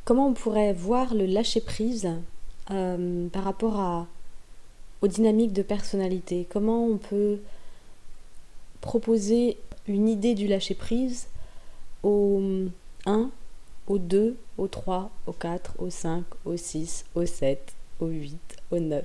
Comment on pourrait voir le lâcher-prise par rapport aux dynamiques de personnalité? Comment on peut proposer une idée du lâcher-prise au 1, au 2, au 3, au 4, au 5, au 6, au 7, au 8, au 9.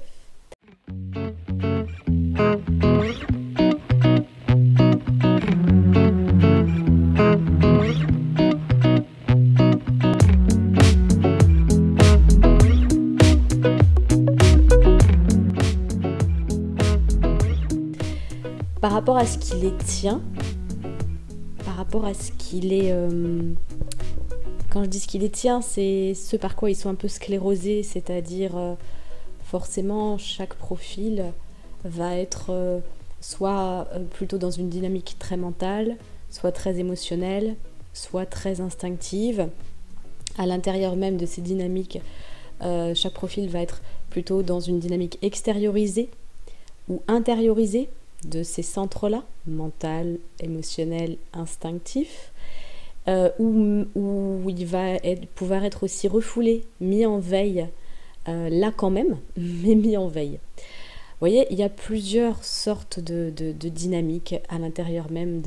Par rapport à ce qui les tient, par rapport à ce qui les... quand je dis ce qui les tient, c'est ce par quoi ils sont un peu sclérosés, c'est-à-dire forcément chaque profil va être soit plutôt dans une dynamique très mentale, soit très émotionnelle, soit très instinctive. À l'intérieur même de ces dynamiques, chaque profil va être plutôt dans une dynamique extériorisée ou intériorisée de ces centres-là, mental, émotionnel, instinctif, où il va pouvoir être aussi refoulé, mis en veille, là quand même, mais mis en veille. Vous voyez, il y a plusieurs sortes de dynamiques à l'intérieur même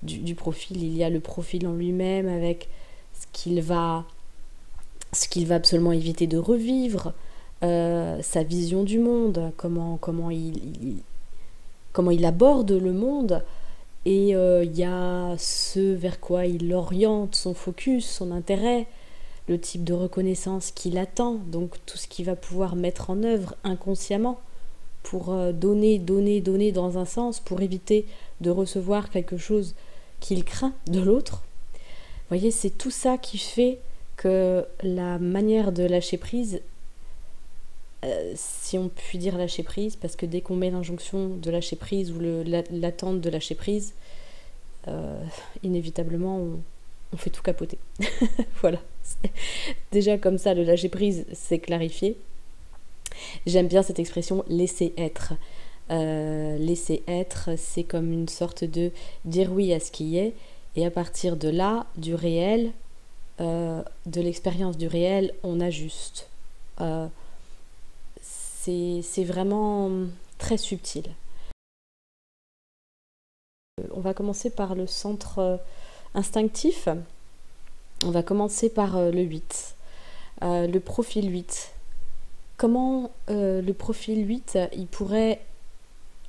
du profil. Il y a le profil en lui-même avec ce qu'il va absolument éviter de revivre, sa vision du monde, comment il aborde le monde, et il y a ce vers quoi il oriente son focus, son intérêt, le type de reconnaissance qu'il attend, donc tout ce qu'il va pouvoir mettre en œuvre inconsciemment pour donner dans un sens, pour éviter de recevoir quelque chose qu'il craint de l'autre. Vous voyez, c'est tout ça qui fait que la manière de lâcher prise, si on peut dire lâcher prise, parce que dès qu'on met l'injonction de lâcher prise ou l'attente de lâcher prise, inévitablement on fait tout capoter. Voilà. Déjà comme ça, le lâcher prise, c'est clarifié. J'aime bien cette expression laisser être. Laisser être, c'est comme une sorte de dire oui à ce qui est, et à partir de là, du réel, de l'expérience du réel, on ajuste. C'est vraiment très subtil. On va commencer par le centre instinctif. On va commencer par le 8. Le profil 8. Comment le profil 8, il pourrait,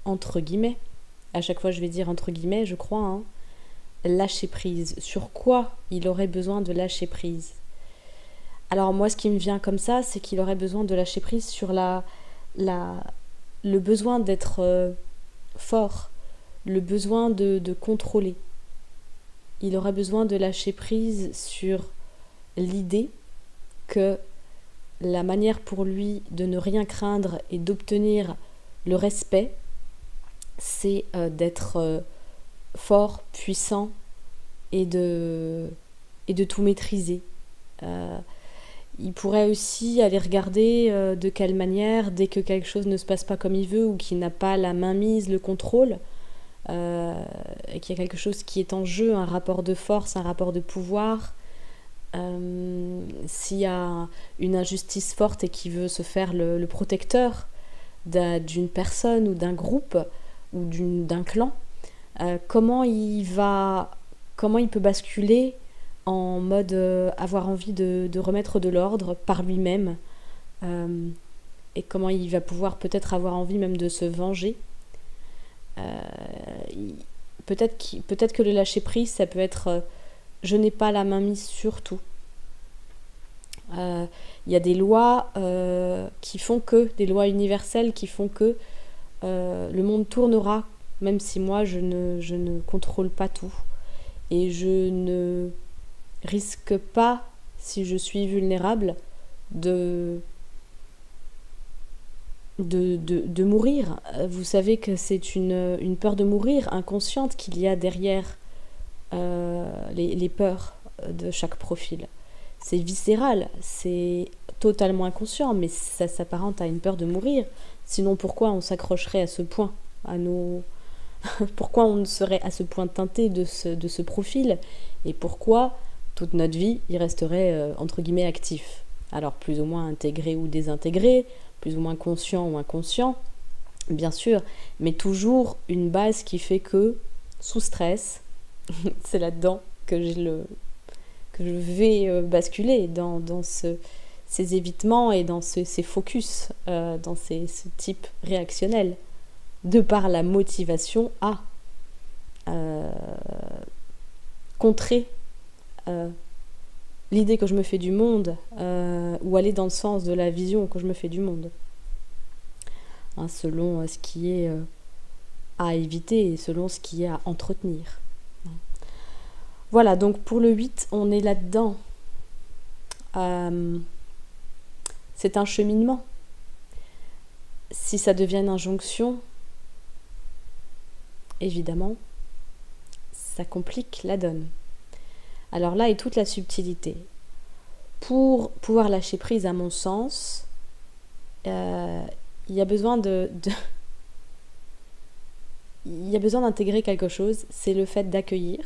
entre guillemets, à chaque fois je vais dire entre guillemets, je crois, hein, lâcher prise. Sur quoi il aurait besoin de lâcher prise? Alors moi, ce qui me vient comme ça, c'est qu'il aurait besoin de lâcher prise sur le besoin d'être fort, le besoin de contrôler. Il aurait besoin de lâcher prise sur l'idée que la manière pour lui de ne rien craindre et d'obtenir le respect, c'est d'être fort, puissant et de tout maîtriser. Il pourrait aussi aller regarder de quelle manière, dès que quelque chose ne se passe pas comme il veut ou qu'il n'a pas la mainmise, le contrôle, et qu'il y a quelque chose qui est en jeu, un rapport de force, un rapport de pouvoir, s'il y a une injustice forte et qu'il veut se faire le protecteur d'une personne ou d'un groupe ou d'un clan, comment il peut basculer en mode avoir envie de remettre de l'ordre par lui-même, et comment il va pouvoir peut-être avoir envie même de se venger. Peut-être que le lâcher prise, ça peut être je n'ai pas la main mise sur tout. Il y a des lois des lois universelles qui font que le monde tournera, même si moi je ne contrôle pas tout. Et je ne risque pas, si je suis vulnérable, de mourir. Vous savez que c'est une peur de mourir inconsciente qu'il y a derrière les peurs de chaque profil. C'est viscéral, c'est totalement inconscient, mais ça s'apparente à une peur de mourir. Sinon, pourquoi on s'accrocherait à ce point à nos... Pourquoi on serait à ce point teinté de ce profil? Et pourquoi toute notre vie, il resterait entre guillemets actif. Alors plus ou moins intégré ou désintégré, plus ou moins conscient ou inconscient, bien sûr, mais toujours une base qui fait que, sous stress, c'est là-dedans que je vais basculer dans ces évitements et dans ces focus, dans ce type réactionnel, de par la motivation à contrer l'idée que je me fais du monde, ou aller dans le sens de la vision que je me fais du monde, hein, selon ce qui est à éviter et selon ce qui est à entretenir. Voilà, donc pour le 8, on est là-dedans. C'est un cheminement. Si ça devient une injonction, évidemment, ça complique la donne. Alors là est toute la subtilité. Pour pouvoir lâcher prise, à mon sens, il y a besoin il y a besoin d'intégrer quelque chose, c'est le fait d'accueillir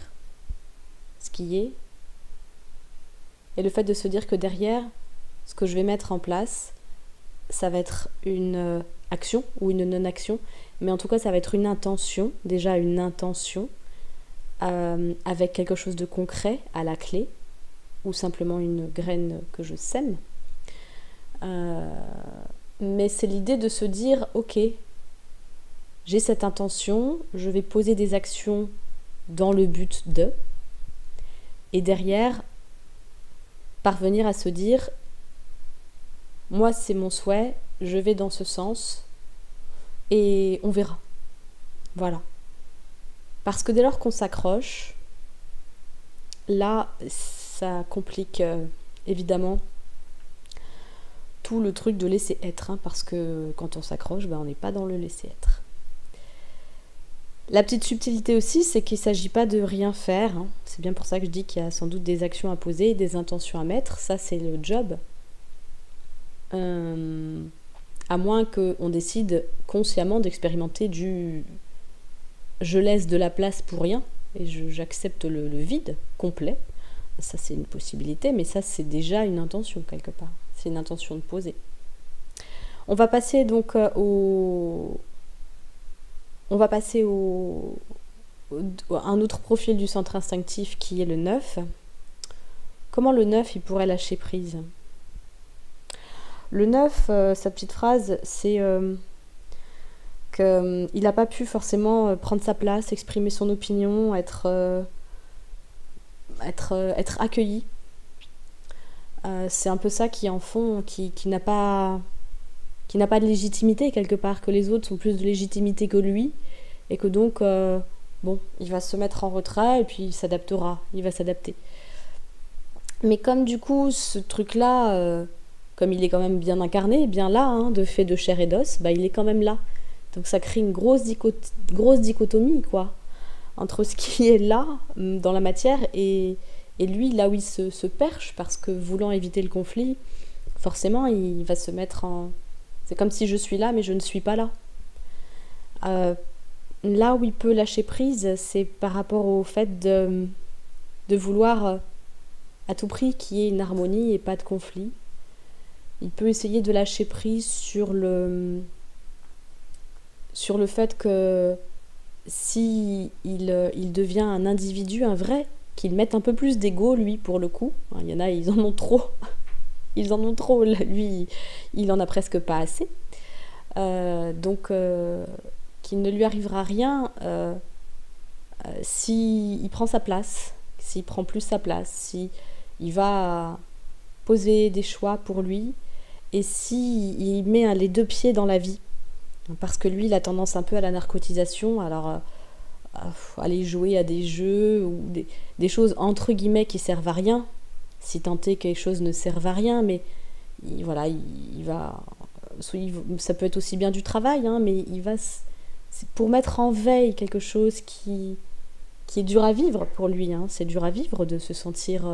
ce qui est, et le fait de se dire que derrière, ce que je vais mettre en place, ça va être une action ou une non-action, mais en tout cas ça va être une intention, déjà une intention, avec quelque chose de concret à la clé, ou simplement une graine que je sème. Mais c'est l'idée de se dire, ok, j'ai cette intention, je vais poser des actions dans le but de, et derrière, parvenir à se dire, moi c'est mon souhait, je vais dans ce sens, et on verra. Voilà. Parce que dès lors qu'on s'accroche, là, ça complique évidemment tout le truc de laisser être, hein, parce que quand on s'accroche, on n'est pas dans le laisser être. La petite subtilité aussi, c'est qu'il ne s'agit pas de rien faire, hein. C'est bien pour ça que je dis qu'il y a sans doute des actions à poser, des intentions à mettre, ça c'est le job. À moins qu'on décide consciemment d'expérimenter du je laisse de la place pour rien et j'accepte le vide complet. Ça c'est une possibilité, mais ça c'est déjà une intention quelque part. C'est une intention de poser. On va passer donc à un autre profil du centre instinctif qui est le 9. Comment le 9 il pourrait lâcher prise ? Le 9, sa petite phrase, c'est qu'il n'a pas pu forcément prendre sa place, exprimer son opinion, être accueilli. C'est un peu ça qui en fond, qui n'a pas de légitimité quelque part, que les autres ont plus de légitimité que lui, et que donc, il va se mettre en retrait et puis il s'adaptera, il va s'adapter. Mais comme du coup, ce truc-là, comme il est quand même bien incarné, bien là, hein, de fait de chair et d'os, il est quand même là. Donc ça crée une grosse dichotomie, quoi, entre ce qui est là, dans la matière, et lui, là où il se perche, parce que voulant éviter le conflit, forcément, il va se mettre en... C'est comme si je suis là, mais je ne suis pas là. Là où il peut lâcher prise, c'est par rapport au fait de vouloir à tout prix qu'il y ait une harmonie et pas de conflit. Il peut essayer de lâcher prise sur le fait que si il devient un individu, un vrai, qu'il mette un peu plus d'ego, lui, pour le coup. Il y en a, ils en ont trop. Ils en ont trop. Lui, il en a presque pas assez. Donc, qu'il ne lui arrivera rien s'il prend sa place, s'il prend plus sa place, s'il va poser des choix pour lui, et s'il met les deux pieds dans la vie. Parce que lui, il a tendance un peu à la narcotisation, alors aller jouer à des jeux ou des choses entre guillemets qui servent à rien, si tant est que quelque chose ne serve à rien, mais il va... Ça peut être aussi bien du travail, hein, mais il va... C'est pour mettre en veille quelque chose qui est dur à vivre pour lui, hein. C'est dur à vivre de se sentir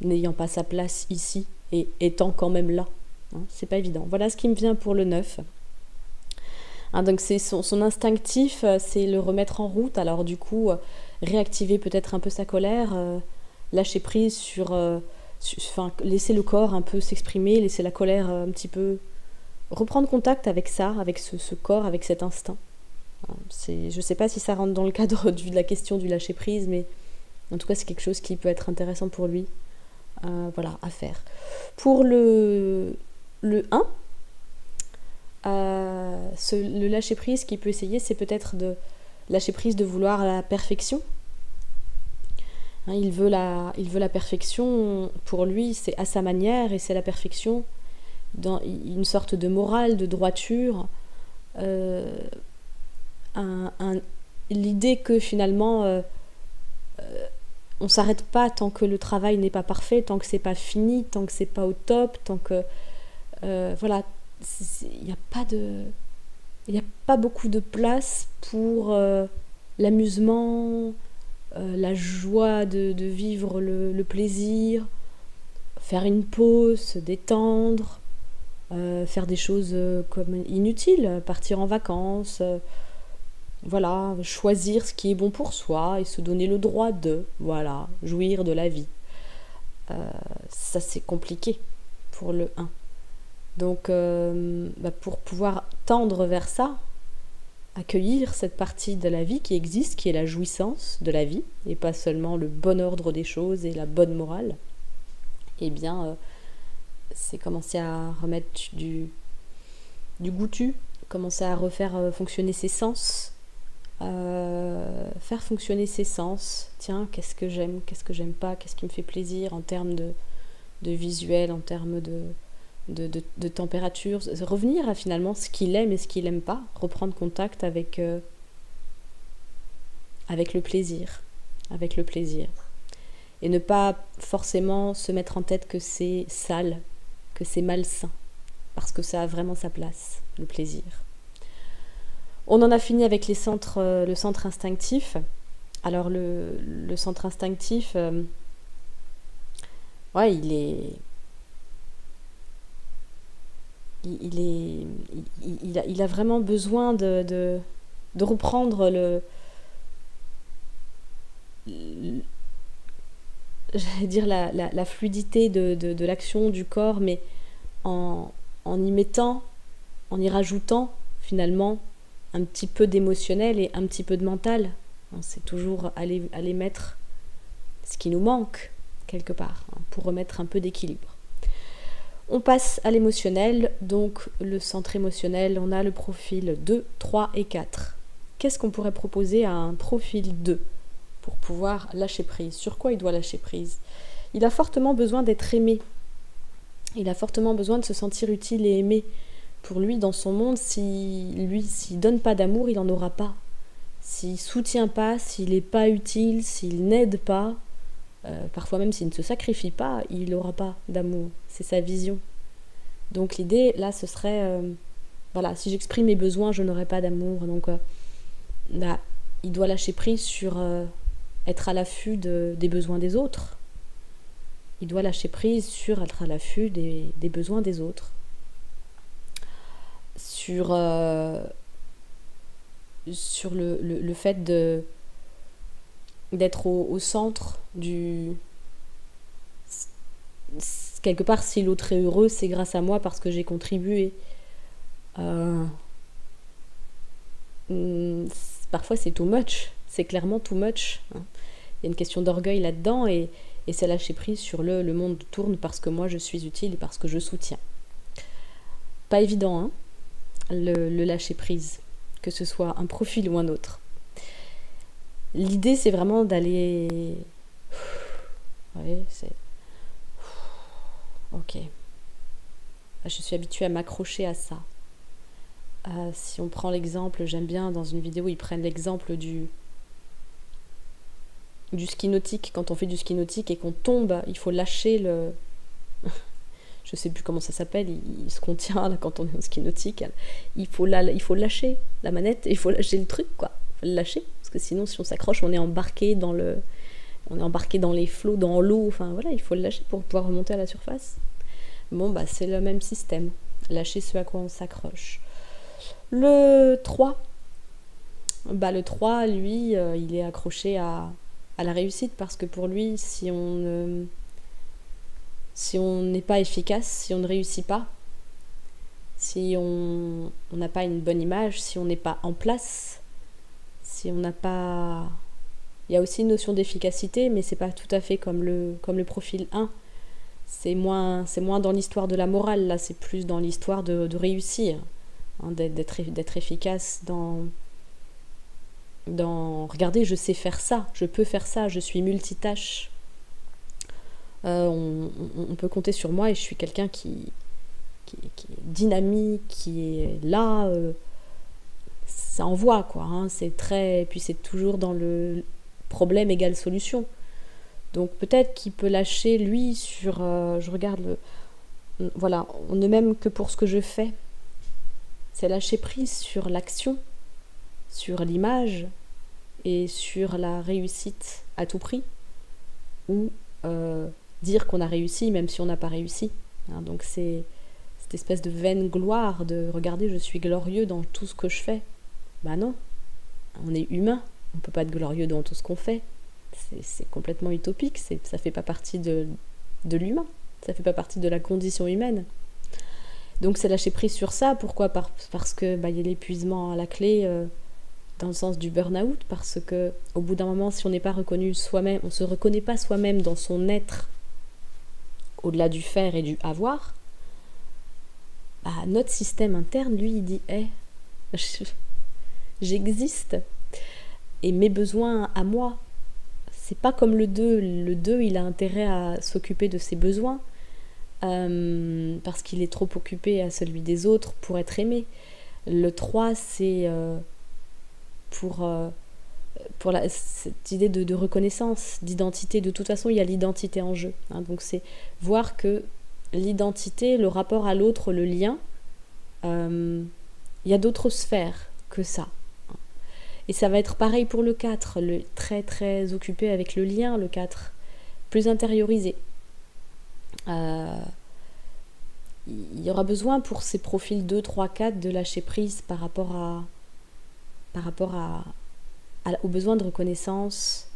n'ayant pas sa place ici et étant quand même là, hein. C'est pas évident. Voilà ce qui me vient pour le 9. Hein, donc c'est son instinctif, c'est le remettre en route, alors du coup réactiver peut-être un peu sa colère, lâcher prise sur, enfin, laisser le corps un peu s'exprimer, laisser la colère un petit peu reprendre contact avec ça, avec ce corps, avec cet instinct. Je sais pas si ça rentre dans le cadre de la question du lâcher prise, mais en tout cas c'est quelque chose qui peut être intéressant pour lui, voilà, à faire. Pour le 1, le lâcher prise qu'il peut essayer, c'est peut-être de lâcher prise de vouloir la perfection. Hein, il veut la perfection, pour lui c'est à sa manière, et c'est la perfection dans une sorte de morale, de droiture, l'idée que finalement on s'arrête pas tant que le travail n'est pas parfait, tant que c'est pas fini, tant que c'est pas au top, tant que voilà, il n'y a pas beaucoup de place pour l'amusement, la joie de vivre le plaisir, faire une pause, se détendre, faire des choses comme inutiles, partir en vacances, voilà, choisir ce qui est bon pour soi et se donner le droit de, voilà, jouir de la vie. Ça c'est compliqué pour le 1. Donc pour pouvoir tendre vers ça, accueillir cette partie de la vie qui existe, qui est la jouissance de la vie, et pas seulement le bon ordre des choses et la bonne morale, eh bien c'est commencer à remettre du goûtu, commencer à refaire fonctionner ses sens, faire fonctionner ses sens. Tiens, qu'est-ce que j'aime pas, qu'est-ce qui me fait plaisir en termes de visuel, en termes de température, revenir à finalement ce qu'il aime et ce qu'il aime pas, reprendre contact avec le plaisir, et ne pas forcément se mettre en tête que c'est sale, que c'est malsain, parce que ça a vraiment sa place, le plaisir. On en a fini avec le centre instinctif. Alors le centre instinctif, ouais, il a vraiment besoin de reprendre j'allais dire la fluidité de l'action du corps, mais en y rajoutant finalement un petit peu d'émotionnel et un petit peu de mental. C'est toujours aller mettre ce qui nous manque quelque part, pour remettre un peu d'équilibre. On passe à l'émotionnel, donc le centre émotionnel, on a le profil 2, 3 et 4. Qu'est-ce qu'on pourrait proposer à un profil 2 pour pouvoir lâcher prise? Sur quoi il doit lâcher prise? Il a fortement besoin d'être aimé. Il a fortement besoin de se sentir utile et aimé. Pour lui, dans son monde, s'il donne pas d'amour, il n'en aura pas. S'il soutient pas, s'il n'est pas utile, s'il n'aide pas, parfois même s'il ne se sacrifie pas, il n'aura pas d'amour. C'est sa vision. Donc l'idée, là, ce serait, voilà, si j'exprime mes besoins, je n'aurai pas d'amour. Donc là, il doit lâcher prise sur être à l'affût des besoins des autres. Il doit lâcher prise sur être à l'affût des besoins des autres. Sur le fait d'être au centre du... Quelque part, si l'autre est heureux, c'est grâce à moi parce que j'ai contribué. Parfois, c'est too much. C'est clairement too much. Il y a une question d'orgueil là-dedans, et c'est lâcher prise sur le monde tourne parce que moi, je suis utile et parce que je soutiens. Pas évident, hein, le lâcher prise, que ce soit un profil ou un autre. L'idée, c'est vraiment d'aller... Ouais, c'est... Ok. Je suis habituée à m'accrocher à ça. Si on prend l'exemple, j'aime bien, dans une vidéo, ils prennent l'exemple du ski nautique. Quand on fait du ski nautique et qu'on tombe, il faut lâcher le... Je sais plus comment ça s'appelle, il se contient là, quand on est au ski nautique. Il faut lâcher la manette, il faut lâcher le truc, quoi. Il faut le lâcher, parce que sinon, si on s'accroche, on est embarqué dans les flots, dans l'eau. Enfin voilà, il faut le lâcher pour pouvoir remonter à la surface. Bon, bah c'est le même système. Lâcher ce à quoi on s'accroche. Le 3. Bah le 3, lui, il est accroché à à la réussite, parce que pour lui, si on n'est pas efficace, si on ne réussit pas, si on n'a pas une bonne image, si on n'est pas en place, si on n'a pas... Il y a aussi une notion d'efficacité, mais c'est pas tout à fait comme le profil 1. C'est moins dans l'histoire de la morale, là, c'est plus dans l'histoire de réussir, hein, d'être efficace dans... Regardez, je sais faire ça, je peux faire ça, je suis multitâche. On peut compter sur moi et je suis quelqu'un qui est dynamique, qui est là, ça envoie, quoi, hein, c'est très... Et puis c'est toujours dans le problème égale solution. Donc peut-être qu'il peut lâcher, lui, sur... je regarde voilà, on ne m'aime que pour ce que je fais. C'est lâcher prise sur l'action, sur l'image et sur la réussite à tout prix. Ou dire qu'on a réussi même si on n'a pas réussi. Hein, donc c'est cette espèce de vaine gloire de « Regardez, je suis glorieux dans tout ce que je fais ». Bah non, on est humain, on peut pas être glorieux dans tout ce qu'on fait. C'est complètement utopique, ça fait pas partie de l'humain, ça fait pas partie de la condition humaine. Donc c'est lâcher prise sur ça. Pourquoi ? Parce que il y a l'épuisement à la clé, dans le sens du burn-out, parce que au bout d'un moment, si on n'est pas reconnu soi-même, on se reconnaît pas soi-même dans son être, au-delà du faire et du avoir, notre système interne, lui, il dit hey, j'existe et mes besoins à moi. C'est pas comme le 2. Le 2, il a intérêt à s'occuper de ses besoins, parce qu'il est trop occupé à celui des autres pour être aimé. Le 3, c'est pour cette idée de reconnaissance, d'identité. De toute façon, il y a l'identité en jeu. Hein, donc c'est voir que l'identité, le rapport à l'autre, le lien, il y a d'autres sphères que ça. Et ça va être pareil pour le 4, le très très occupé avec le lien, le 4, plus intériorisé. Il y aura besoin pour ces profils 2, 3, 4 de lâcher prise par rapport au besoin de reconnaissance,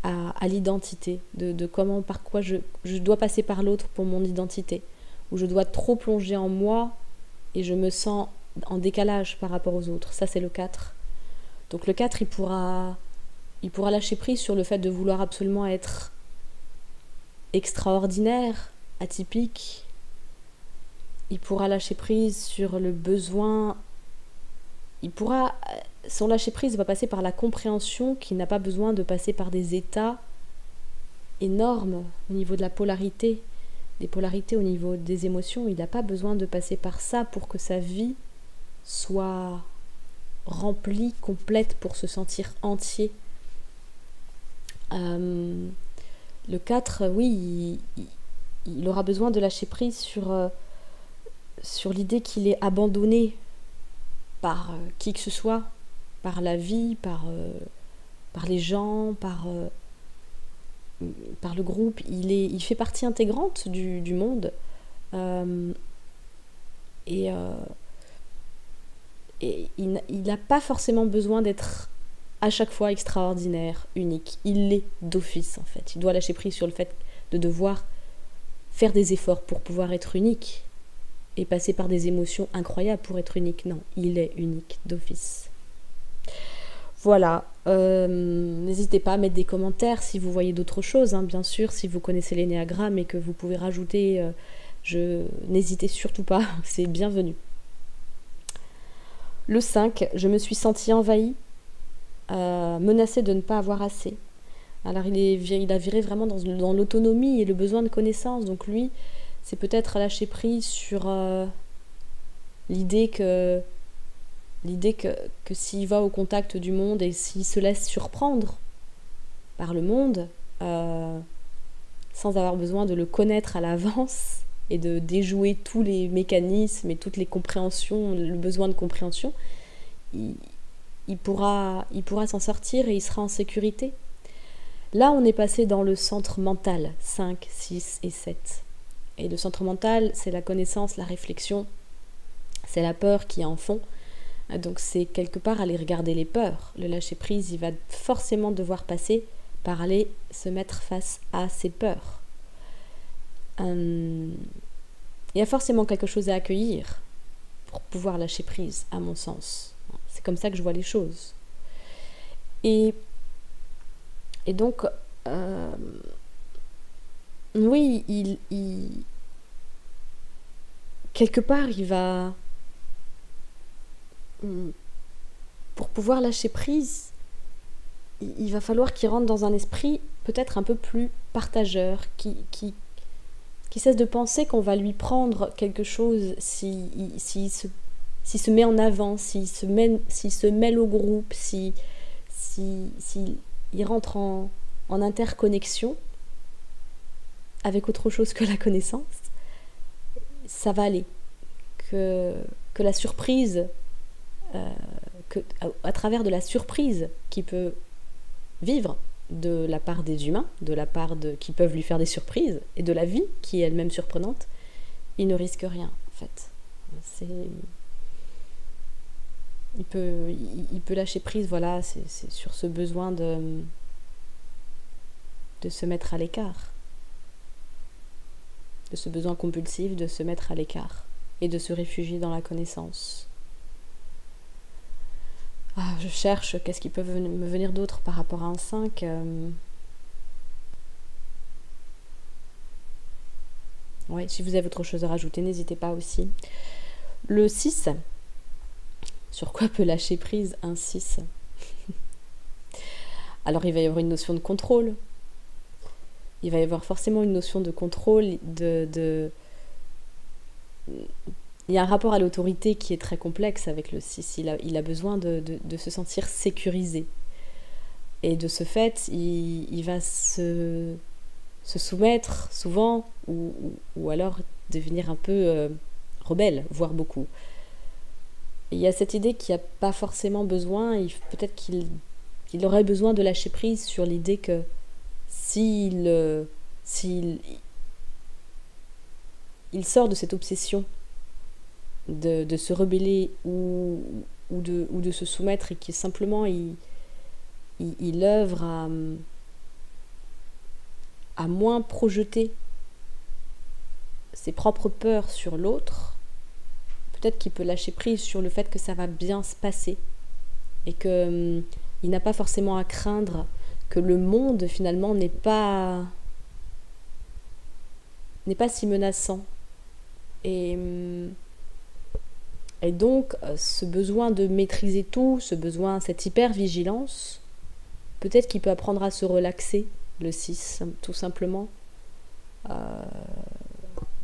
à l'identité, de comment, par quoi je dois passer par l'autre pour mon identité, où je dois trop plonger en moi et je me sens en décalage par rapport aux autres. Ça, c'est le 4. Donc le 4, il pourra lâcher prise sur le fait de vouloir absolument être extraordinaire, atypique. Il pourra lâcher prise sur le besoin... Son lâcher prise va passer par la compréhension qu'il n'a pas besoin de passer par des états énormes au niveau de la polarité, des polarités au niveau des émotions. Il n'a pas besoin de passer par ça pour que sa vie soit remplie, complète, pour se sentir entier. Le 4, oui, il aura besoin de lâcher prise sur l'idée qu'il est abandonné par qui que ce soit, par la vie, par les gens, par le groupe. Il fait partie intégrante du monde, et il n'a pas forcément besoin d'être à chaque fois extraordinaire, unique. Il l'est d'office, en fait. Il doit lâcher prise sur le fait de devoir faire des efforts pour pouvoir être unique et passer par des émotions incroyables pour être unique. Non, il est unique d'office. Voilà, n'hésitez pas à mettre des commentaires si vous voyez d'autres choses, hein, bien sûr, si vous connaissez l'énéagramme et que vous pouvez rajouter, n'hésitez surtout pas, c'est bienvenu. Le 5, je me suis sentie envahie, menacée de ne pas avoir assez. Alors il a viré vraiment dans l'autonomie et le besoin de connaissance, donc lui, c'est peut-être à lâcher prise sur l'idée que s'il va au contact du monde et s'il se laisse surprendre par le monde, sans avoir besoin de le connaître à l'avance et de déjouer tous les mécanismes et toutes les compréhensions, le besoin de compréhension, il pourra s'en sortir et il sera en sécurité. Là, on est passé dans le centre mental, 5, 6 et 7. Et le centre mental, c'est la connaissance, la réflexion, c'est la peur qui est en fond. Donc c'est quelque part aller regarder les peurs. Le lâcher prise, il va forcément devoir passer parler, se mettre face à ses peurs. Il y a forcément quelque chose à accueillir pour pouvoir lâcher prise, à mon sens. C'est comme ça que je vois les choses. Et donc, oui, quelque part, il va... Pour pouvoir lâcher prise, il va falloir qu'il rentre dans un esprit peut-être un peu plus partageur, qui cesse de penser qu'on va lui prendre quelque chose s'il se met en avant, s'il se mêle au groupe, s'il rentre en interconnexion avec autre chose que la connaissance, ça va aller. Que la surprise, à travers de la surprise qu'il peut vivre de la part des humains, de la part qui peuvent lui faire des surprises, et de la vie qui est elle-même surprenante, il ne risque rien, en fait. Il peut lâcher prise, voilà, c'est sur ce besoin de se mettre à l'écart, de ce besoin compulsif de se mettre à l'écart et de se réfugier dans la connaissance. Je cherche qu'est-ce qui peut me venir d'autre par rapport à un 5. Ouais, si vous avez autre chose à rajouter, n'hésitez pas aussi. Le 6, sur quoi peut lâcher prise un 6? Alors il va y avoir une notion de contrôle. Il va y avoir forcément une notion de contrôle, il y a un rapport à l'autorité qui est très complexe avec le 6. Il a besoin de se sentir sécurisé. Et de ce fait, il va se soumettre souvent, ou alors devenir un peu rebelle, voire beaucoup. Et il y a cette idée qu'il n'y a pas forcément besoin, peut-être qu'il aurait besoin de lâcher prise sur l'idée que s'il sort de cette obsession de se rebeller ou de se soumettre, et qui simplement il œuvre à moins projeter ses propres peurs sur l'autre, peut-être qu'il peut lâcher prise sur le fait que ça va bien se passer et que il n'a pas forcément à craindre, que le monde finalement n'est pas si menaçant. Et donc, ce besoin de maîtriser tout, cette hyper-vigilance, peut-être qu'il peut apprendre à se relaxer, le 6, tout simplement.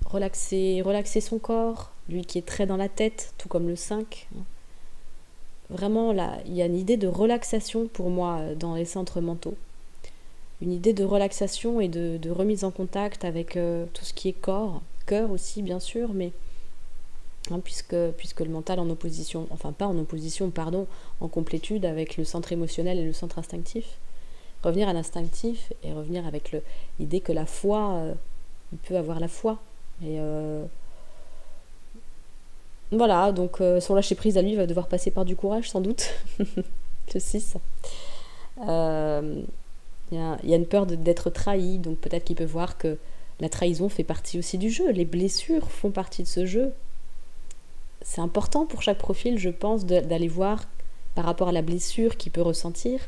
Relaxer son corps, lui qui est très dans la tête, tout comme le 5. Vraiment, là, il y a une idée de relaxation pour moi dans les centres mentaux. Une idée de relaxation et de remise en contact avec tout ce qui est corps, cœur aussi, bien sûr, mais... puisque le mental en opposition, enfin pas en opposition, pardon, en complétude avec le centre émotionnel et le centre instinctif. Revenir à l'instinctif et revenir avec l'idée que la foi, il peut avoir la foi. Et voilà, donc son lâcher prise à lui va devoir passer par du courage sans doute. Le 6. Il y a une peur d'être trahi, donc peut-être qu'il peut voir que la trahison fait partie aussi du jeu, les blessures font partie de ce jeu. C'est important pour chaque profil, je pense, d'aller voir par rapport à la blessure qu'il peut ressentir,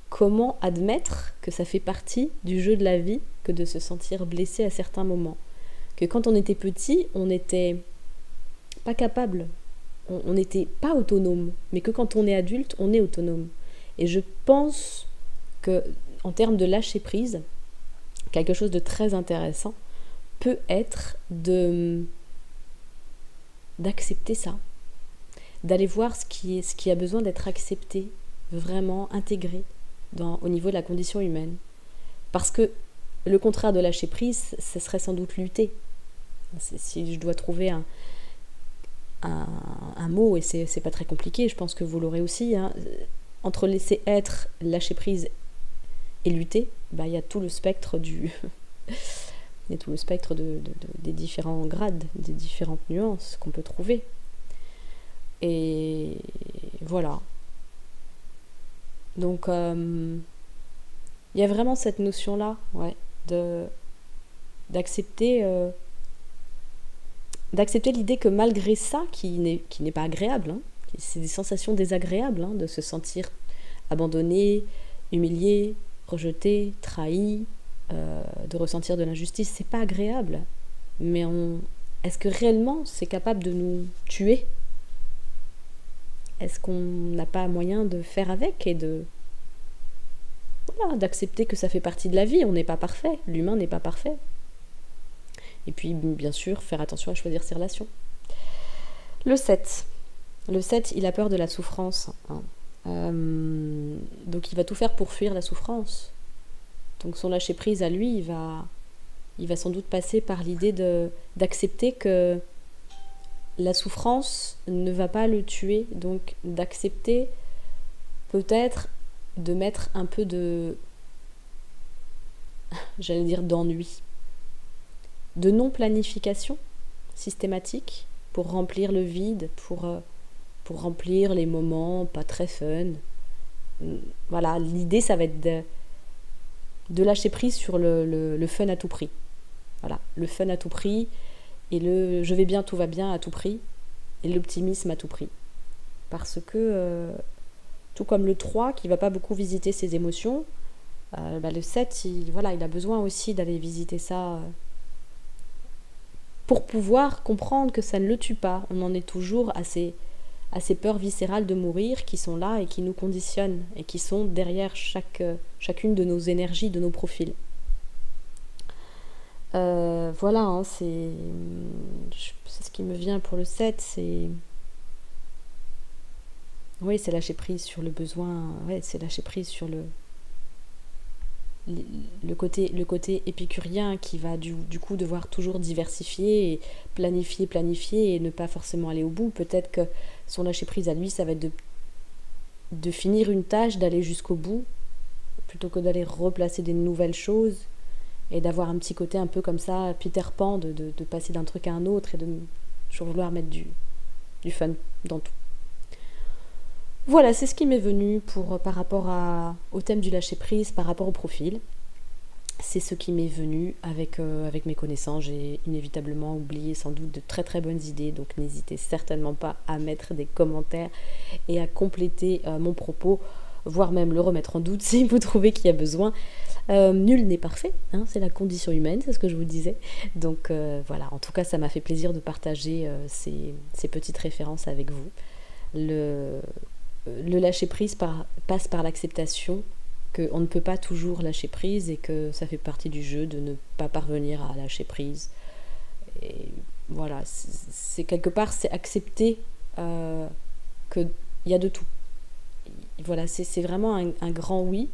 comment admettre que ça fait partie du jeu de la vie que de se sentir blessé à certains moments. Que quand on était petit, on n'était pas capable, on n'était pas autonome, mais que quand on est adulte, on est autonome. Et je pense que, en termes de lâcher prise, quelque chose de très intéressant peut être d'accepter ça, d'aller voir ce qui a besoin d'être accepté, vraiment intégré au niveau de la condition humaine. Parce que le contraire de lâcher prise, ce serait sans doute lutter. Si je dois trouver un mot, et c'est pas très compliqué, je pense que vous l'aurez aussi, entre laisser être, lâcher prise et lutter, il y a tout le spectre il y a tout le spectre des différents grades, des différentes nuances qu'on peut trouver. Et voilà. Donc, Il y a vraiment cette notion-là, ouais, de d'accepter d'accepter l'idée que malgré ça, qui n'est pas agréable, hein, c'est des sensations désagréables, hein, de se sentir abandonné, humilié, rejeté, trahi, de ressentir de l'injustice, c'est pas agréable. Mais est-ce que réellement c'est capable de nous tuer? Est-ce qu'on n'a pas moyen de faire avec et voilà, d'accepter que ça fait partie de la vie? On n'est pas parfait, l'humain n'est pas parfait. Et puis, bien sûr, faire attention à choisir ses relations. Le 7. Le 7, il a peur de la souffrance, hein. Donc il va tout faire pour fuir la souffrance. Donc son lâcher-prise à lui, il va sans doute passer par l'idée d'accepter que la souffrance ne va pas le tuer. Donc d'accepter peut-être de mettre un peu j'allais dire d'ennui, de non-planification systématique pour remplir le vide, pour remplir les moments pas très fun. Voilà, l'idée ça va être de lâcher prise sur le fun à tout prix. Voilà, le fun à tout prix et le je vais bien, tout va bien à tout prix et l'optimisme à tout prix. Parce que, tout comme le 3 qui va pas beaucoup visiter ses émotions, le 7, il a besoin aussi d'aller visiter ça pour pouvoir comprendre que ça ne le tue pas. On en est toujours à ces peurs viscérales de mourir qui sont là et qui nous conditionnent et qui sont derrière chacune de nos énergies, de nos profils. Voilà, hein, c'est ce qui me vient pour le 7, c'est lâcher prise sur le besoin, c'est lâcher prise sur le côté épicurien qui va du coup devoir toujours diversifier et planifier et ne pas forcément aller au bout. Peut-être que son lâcher prise à lui, ça va être de finir une tâche, d'aller jusqu'au bout, plutôt que d'aller replacer des nouvelles choses et d'avoir un petit côté un peu comme ça, Peter Pan, de passer d'un truc à un autre et de toujours vouloir mettre du fun dans tout. Voilà, c'est ce qui m'est venu par rapport au thème du lâcher-prise, par rapport au profil. C'est ce qui m'est venu avec mes connaissances. J'ai inévitablement oublié sans doute de très très bonnes idées, donc n'hésitez certainement pas à mettre des commentaires et à compléter mon propos, voire même le remettre en doute si vous trouvez qu'il y a besoin. Nul n'est parfait, hein, c'est la condition humaine, c'est ce que je vous disais. Donc voilà, en tout cas ça m'a fait plaisir de partager ces petites références avec vous. Le lâcher-prise passe par l'acceptation qu'on ne peut pas toujours lâcher prise et que ça fait partie du jeu de ne pas parvenir à lâcher prise. Et voilà, c'est quelque part, c'est accepter qu'il y a de tout. Voilà, c'est vraiment un grand oui,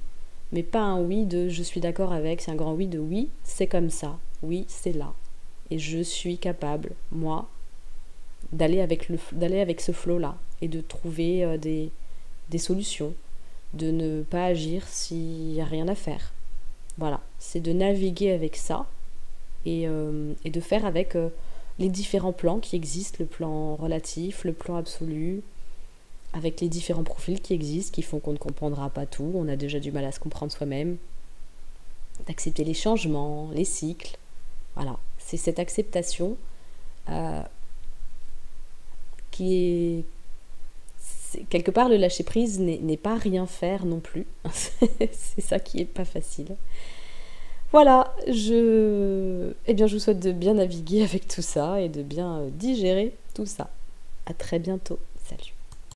mais pas un oui de je suis d'accord avec, c'est un grand oui de oui, c'est comme ça, oui, c'est là. Et je suis capable, moi, d'aller avec ce flow-là et de trouver des solutions, de ne pas agir s'il n'y a rien à faire. Voilà, c'est de naviguer avec ça et de faire avec les différents plans qui existent, le plan relatif, le plan absolu, avec les différents profils qui existent, qui font qu'on ne comprendra pas tout, on a déjà du mal à se comprendre soi-même, d'accepter les changements, les cycles. Voilà, c'est cette acceptation qui est... Quelque part, le lâcher-prise n'est pas rien faire non plus. C'est ça qui est pas facile. Voilà, je vous souhaite de bien naviguer avec tout ça et de bien digérer tout ça. À très bientôt. Salut.